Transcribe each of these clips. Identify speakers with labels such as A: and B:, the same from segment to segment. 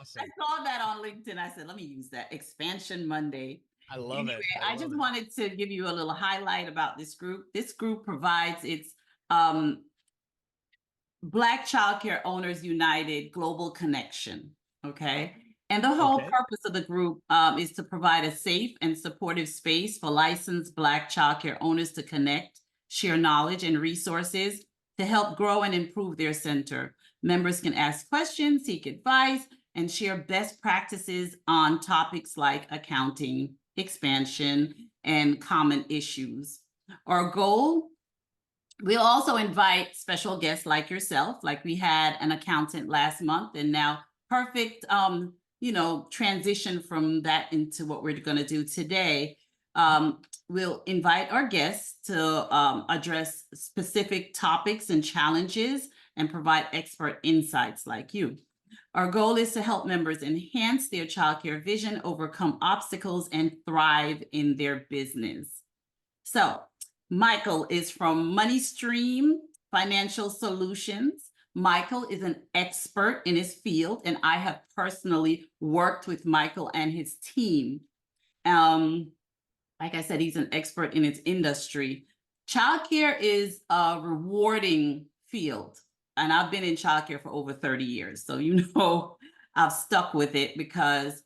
A: awesome.
B: saw that on LinkedIn. I said, let me use that. Expansion Monday.
A: I love
B: Anyway,
A: it. I
B: I
A: love
B: just
A: it.
B: wanted to give you a little highlight about this group. This group provides its um, Black Childcare Owners United Global Connection. Okay. And the whole
A: Okay.
B: purpose of the group is to provide a safe and supportive space for licensed Black childcare owners to connect, share knowledge and resources to help grow and improve their center. Members can ask questions, seek advice, and share best practices on topics like accounting, expansion, and common issues. Our goal, we'll also invite special guests like yourself, like we had an accountant last month, and now perfect, transition from that into what we're going to do today. We'll invite our guests to address specific topics and challenges and provide expert insights like you. Our goal is to help members enhance their childcare vision, overcome obstacles, and thrive in their business. So, Michael is from Money Stream Financial Solutions. Michael is an expert in his field, and I have personally worked with Michael and his team. Like I said, he's an expert in its industry. Childcare is a rewarding field, and I've been in childcare for over 30 years. So, I've stuck with it because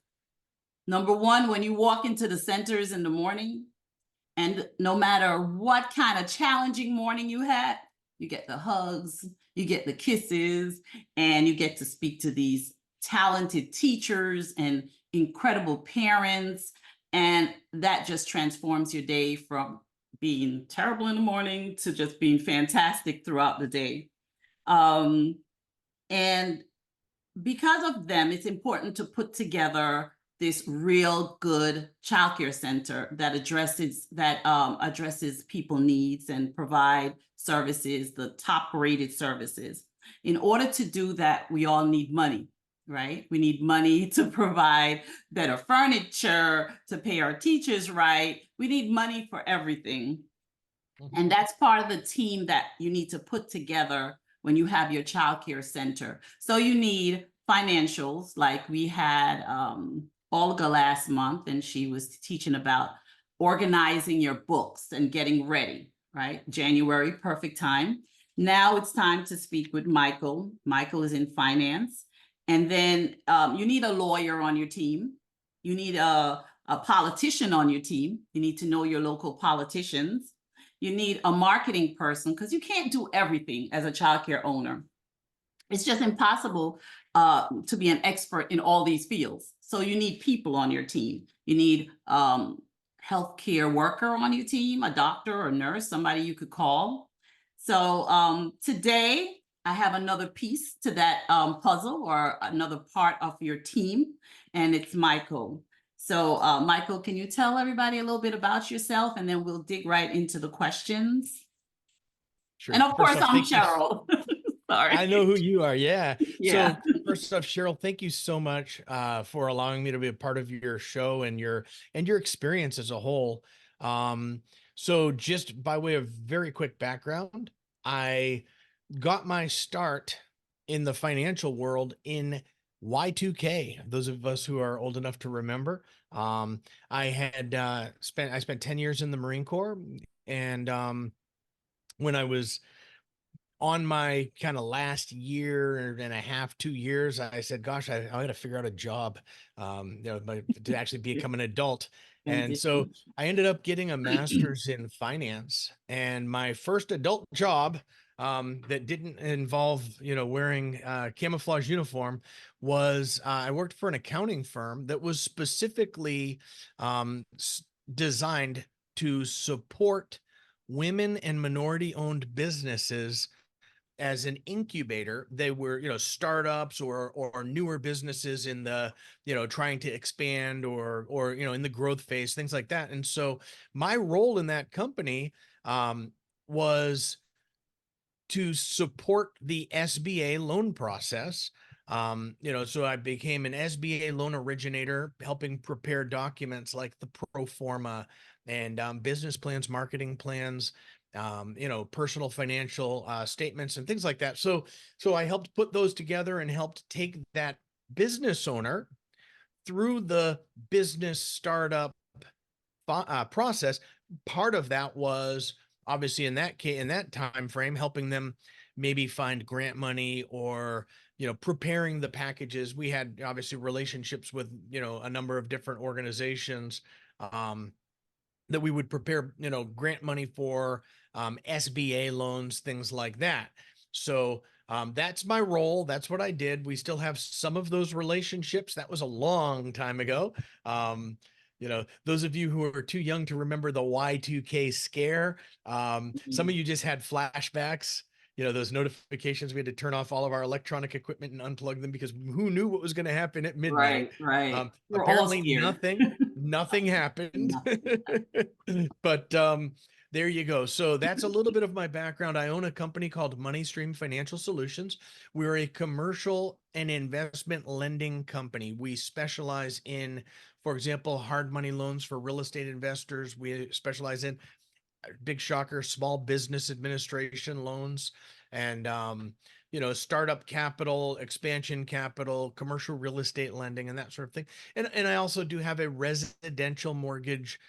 B: number one, when you walk into the centers in the morning, and no matter what kind of challenging morning you had, you get the hugs, you get the kisses, and you get to speak to these talented teachers and incredible parents. And that just transforms your day from being terrible in the morning to just being fantastic throughout the day. And because of them, it's important to put together this real good childcare center that addresses people needs and provide services, the top rated services. In order to do that, we all need money, right? We need money to provide better furniture, to pay our teachers right. We need money for everything. And that's part of the team that you need to put together when you have your childcare center. So you need financials, like we had Olga last month, and she was teaching about organizing your books and getting ready, right? January, perfect time. Now it's time to speak with Michael. Michael is in finance. And then you need a lawyer on your team. You need a politician on your team. You need to know your local politicians. You need a marketing person because you can't do everything as a childcare owner. It's just impossible to be an expert in all these fields. So you need people on your team. You need healthcare worker on your team, a doctor or nurse, somebody you could call. So today I have another piece to that puzzle, or another part of your team, and it's Michael. So Michael, can you tell everybody a little bit about yourself, and then we'll dig right into the questions.
A: Sure.
B: And of
A: First
B: course,
A: off,
B: I'm
A: thank you.
B: Cheryl.
A: I know
B: Sorry.
A: who you are. Yeah.
B: Yeah.
A: So first off, Cheryl, thank you so much for allowing me to be a part of your show and your experience as a whole. So just by way of very quick background, I got my start in the financial world in Y2K. Those of us who are old enough to remember, I had spent 10 years in the Marine Corps, and when I was on my kind of last year and a half, 2 years, I said, gosh, I got to figure out a job, to actually become an adult. And so I ended up getting a master's in finance, and my first adult job, that didn't involve, wearing a camouflage uniform, was I worked for an accounting firm that was specifically designed to support women and minority owned businesses as an incubator. They were, startups or newer businesses in the, trying to expand or in the growth phase, things like that. And so my role in that company was to support the SBA loan process. So I became an SBA loan originator, helping prepare documents like the pro forma and business plans, marketing plans, personal financial statements and things like that. So I helped put those together and helped take that business owner through the business startup process. Part of that was obviously in that case, in that time frame, helping them maybe find grant money or, preparing the packages. We had obviously relationships with, a number of different organizations, that we would prepare, grant money for, SBA loans, things like that. So that's my role. That's what I did. We still have some of those relationships. That was a long time ago. Those of you who are too young to remember the Y2K scare, some
B: Mhm.
A: of you just had flashbacks. Those notifications, we had to turn off all of our electronic equipment and unplug them because who knew what was going to happen at midnight?
B: Right, right. We're all
A: Apparently
B: scared.
A: nothing happened.
B: Nothing.
A: But there you go. So that's a little bit of my background. I own a company called Money Stream Financial Solutions. We're a commercial and investment lending company. We specialize in, for example, hard money loans for real estate investors. We specialize in, big shocker, small business administration loans, and startup capital, expansion capital, commercial real estate lending, and that sort of thing. And I also do have a residential mortgage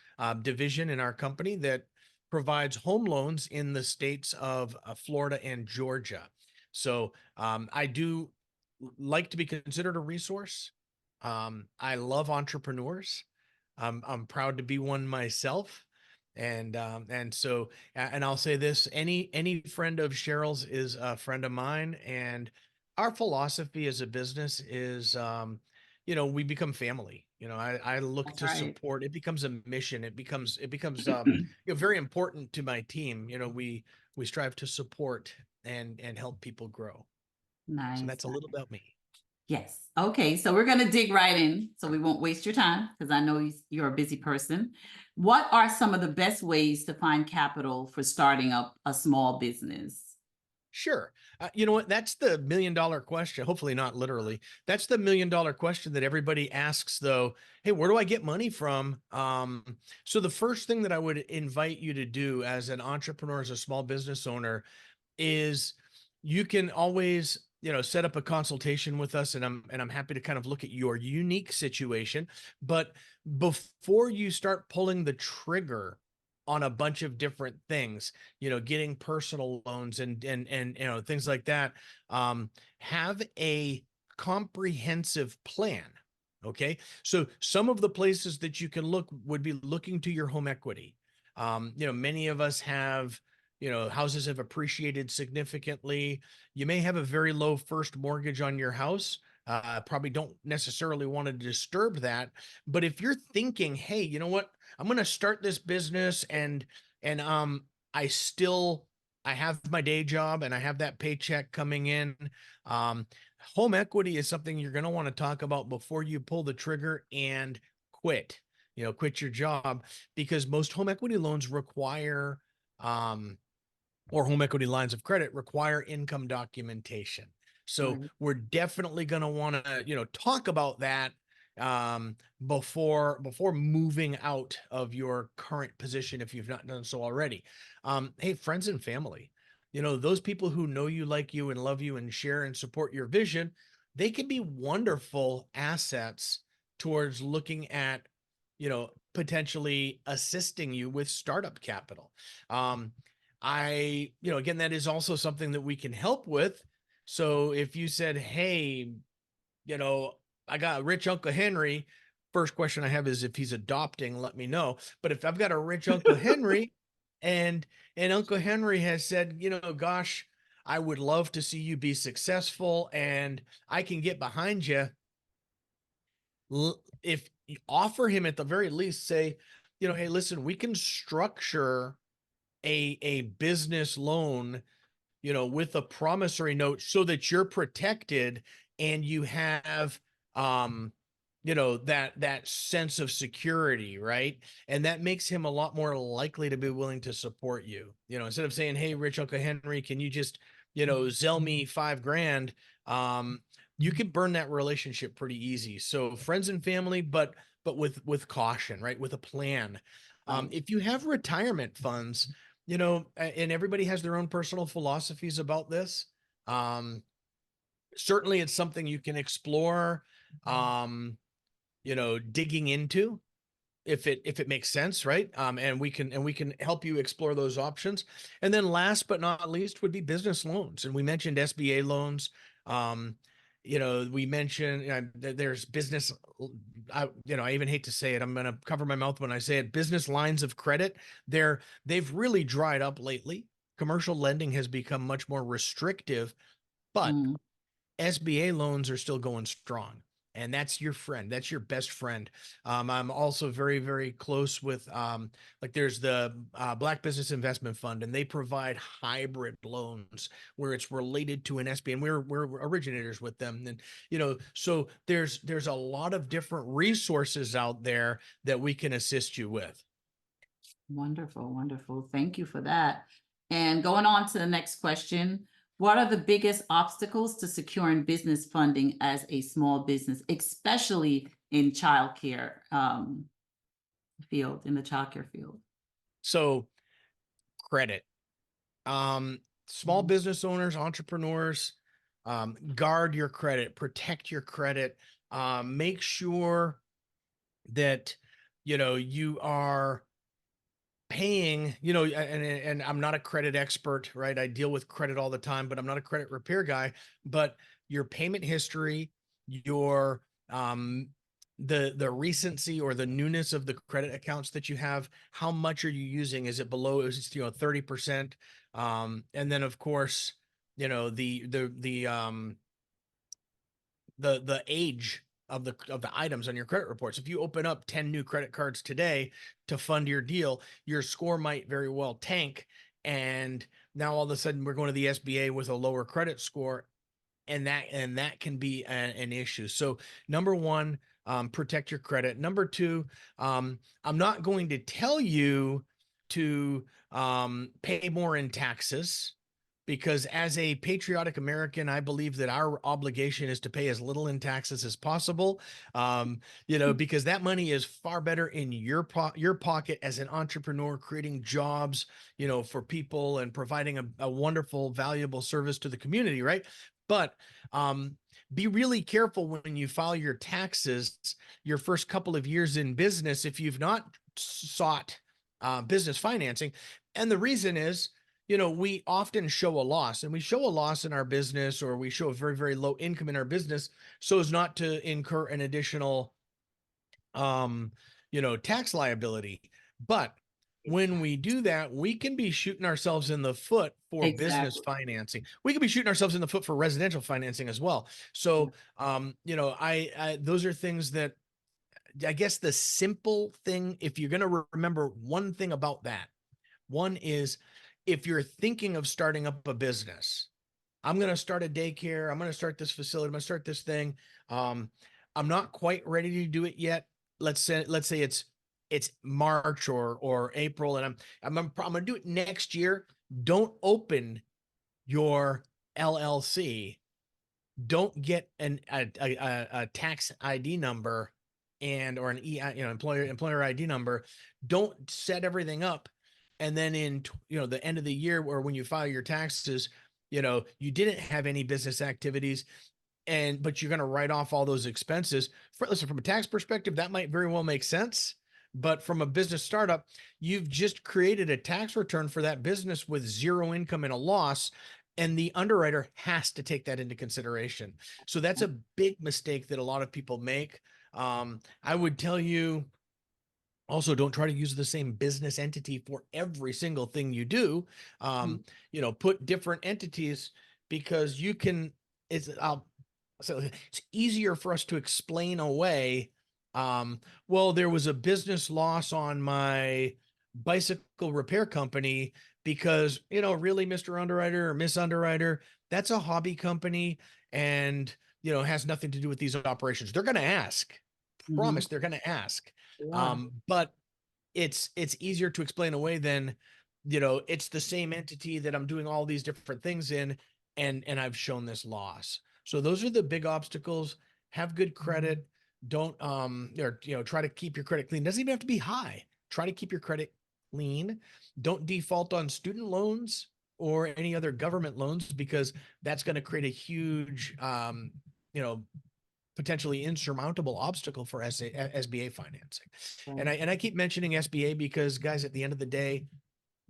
A: division in our company that provides home loans in the states of Florida and Georgia. So I do like to be considered a resource. I love entrepreneurs. I'm proud to be one myself. And so, and I'll say this, any friend of Cheryl's is a friend of mine. And our philosophy as a business is, we become family. I look
B: That's
A: to
B: right.
A: support. It becomes a mission. It becomes very important to my team. We strive to support and help people grow. So
B: Nice.
A: that's a little about me.
B: Yes. Okay. So we're going to dig right in so we won't waste your time because I know you're a busy person. What are some of the best ways to find capital for starting up a small business?
A: Sure. You know what? That's the $1 million question. Hopefully not literally. That's the $1 million question that everybody asks though. Hey, where do I get money from? So the first thing that I would invite you to do as an entrepreneur, as a small business owner, is you can always, set up a consultation with us, and I'm happy to kind of look at your unique situation. But before you start pulling the trigger on a bunch of different things, getting personal loans and things like that, have a comprehensive plan. Okay. So some of the places that you can look would be looking to your home equity. Many of us have, houses have appreciated significantly. You may have a very low first mortgage on your house. Probably don't necessarily want to disturb that. But if you're thinking, hey, you know what? I'm going to start this business, and I have my day job and I have that paycheck coming in. Um, Home equity is something you're going to want to talk about before you pull the trigger and quit. Quit your job, because most home equity loans require, um, or home equity lines of credit require, income documentation. So
B: Right.
A: we're definitely going to want to, talk about that before moving out of your current position if you've not done so already. Hey, friends and family, those people who know you, like you, and love you, and share and support your vision, they can be wonderful assets towards looking at, potentially assisting you with startup capital. Um, again, that is also something that we can help with. So if you said, hey, you know, I got a rich Uncle Henry, first question I have is, if he's adopting, let me know. But if I've got a rich Uncle Henry, and Uncle Henry has said, gosh, I would love to see you be successful and I can get behind you. If you offer him, at the very least, say, hey, listen, we can structure a business loan, with a promissory note so that you're protected and you have, that sense of security, right? And that makes him a lot more likely to be willing to support you. Instead of saying, hey, rich Uncle Henry, can you just, Zell me $5,000? You can burn that relationship pretty easy. So friends and family, but with caution, right? With a plan.
B: Right.
A: If you have retirement funds, and everybody has their own personal philosophies about this. Um, certainly it's something you can explore, digging into if it makes sense, right? And we can help you explore those options. And then last but not least would be business loans. And we mentioned SBA loans. Um, we mentioned there's business. I even hate to say it. I'm going to cover my mouth when I say it. Business lines of credit. They've really dried up lately. Commercial lending has become much more restrictive, but
B: Mm.
A: SBA loans are still going strong. And that's your friend. That's your best friend. I'm also very, very close with, like there's the Black Business Investment Fund, and they provide hybrid loans where it's related to an SBA, and we're originators with them. And so there's a lot of different resources out there that we can assist you with.
B: Wonderful, wonderful. Thank you for that. And going on to the next question, what are the biggest obstacles to securing business funding as a small business, especially in childcare field, in the childcare field?
A: So credit. Small
B: Mhm.
A: business owners, entrepreneurs, guard your credit, protect your credit, make sure that you are paying, and I'm not a credit expert, right? I deal with credit all the time, but I'm not a credit repair guy. But your payment history, your the recency or the newness of the credit accounts that you have, how much are you using? Is it below, is it 30%? And then of course, the age of the items on your credit reports. If you open up 10 new credit cards today to fund your deal, your score might very well tank. And now all of a sudden we're going to the SBA with a lower credit score, and that can be an issue. So number one, protect your credit. Number two, I'm not going to tell you to pay more in taxes, because as a patriotic American, I believe that our obligation is to pay as little in taxes as possible. Because that money is far better in your pocket as an entrepreneur, creating jobs, for people and providing a wonderful, valuable service to the community, right? But be really careful when you file your taxes your first couple of years in business if you've not sought business financing. And the reason is, we often show a loss, and we show a loss in our business, or we show a very, very low income in our business so as not to incur an additional, tax liability. But when we do that, we can be shooting ourselves in the foot for business
B: Exactly.
A: financing. We could be shooting ourselves in the foot for residential financing as well. So, those are things that, I guess, the simple thing, if you're going to remember one thing about that, one is, if you're thinking of starting up a business, I'm going to start a daycare, I'm going to start this facility, I'm going to start this thing. I'm not quite ready to do it yet. Let's say it's March or April, and I'm going to do it next year. Don't open your LLC. Don't get a tax ID number or an employer ID number. Don't set everything up, and then in the end of the year, or when you file your taxes, you didn't have any business activities, but you're going to write off all those expenses. Listen, from a tax perspective, that might very well make sense. But from a business startup, you've just created a tax return for that business with zero income and a loss, and the underwriter has to take that into consideration. So that's a big mistake that a lot of people make. I would tell you, also, don't try to use the same business entity for every single thing you do.
B: Mhm.
A: Put different entities, because so it's easier for us to explain away. Well, there was a business loss on my bicycle repair company because, really, Mr. Underwriter or Miss Underwriter, that's a hobby company, and, has nothing to do with these operations. They're going to ask.
B: Mhm.
A: Promise, they're going to ask.
B: Yeah.
A: But it's easier to explain away than, it's the same entity that I'm doing all these different things in, and I've shown this loss. So those are the big obstacles. Have good credit. Don't try to keep your credit clean. It doesn't even have to be high. Try to keep your credit clean. Don't default on student loans. or any other government loans, because that's going to create a huge, you know, potentially insurmountable obstacle for SBA financing.
B: Right.
A: And I keep mentioning SBA because, guys, at the end of the day,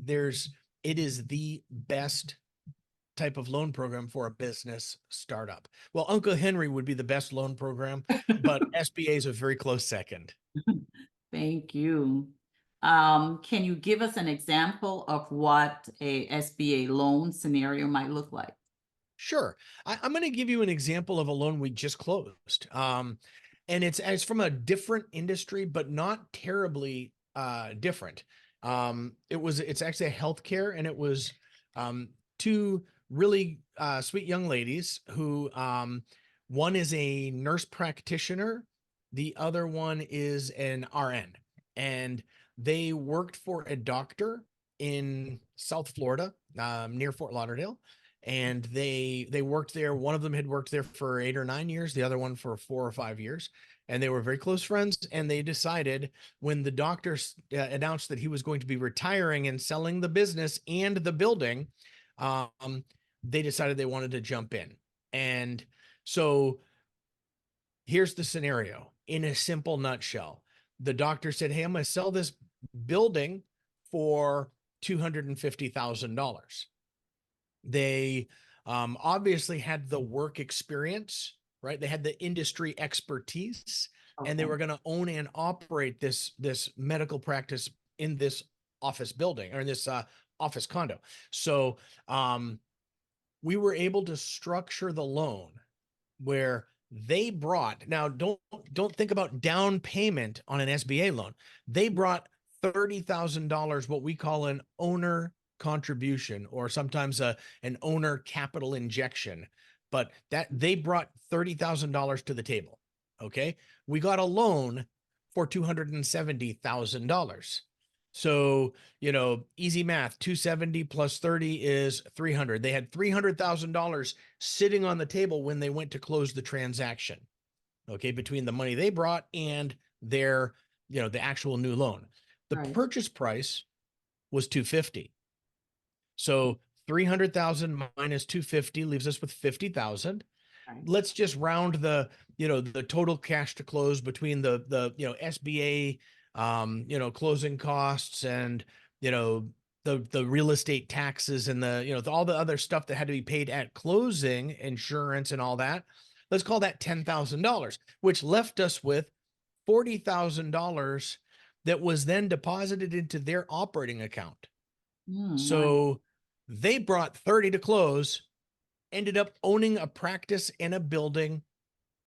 A: it is the best type of loan program for a business startup. Well, Uncle Henry would be the best loan program, but SBA is a very close second.
B: Thank you. Can you give us an example of what a SBA loan scenario might look like?
A: Sure. I'm going to give you an example of a loan we just closed. And it's from a different industry, but not terribly different. It's actually a healthcare, and it was two really sweet young ladies who one is a nurse practitioner, the other one is an RN, and they worked for a doctor in South Florida, near Fort Lauderdale, and they worked there. One of them had worked there for 8 or 9 years, the other one for 4 or 5 years, and they were very close friends. And they decided, when the doctor announced that he was going to be retiring and selling the business and the building, they decided they wanted to jump in. And so here's the scenario in a simple nutshell. The doctor said, "Hey, I'm going to sell this building for $250,000." They obviously had the work experience, right? They had the industry expertise, and they
B: Okay.
A: were going to own and operate this medical practice in this office building, or in this office condo. So we were able to structure the loan where they brought, now don't think about down payment on an SBA loan. They brought $30,000, what we call an owner contribution, or sometimes an owner capital injection, but that they brought $30,000 to the table. Okay. We got a loan for $270,000. So, easy math, 270 plus 30 is 300. They had $300,000 sitting on the table when they went to close the transaction. Okay. Between the money they brought and their, the actual new loan. The
B: Right.
A: purchase price was 250. So 300,000 minus 250 leaves us with 50,000.
B: Right.
A: Let's just round the total cash to close between the SBA, closing costs, and, the real estate taxes, and all the other stuff that had to be paid at closing, insurance and all that. Let's call that $10,000, which left us with $40,000 that was then deposited into their operating account.
B: Right.
A: So they brought 30 to close, ended up owning a practice and a building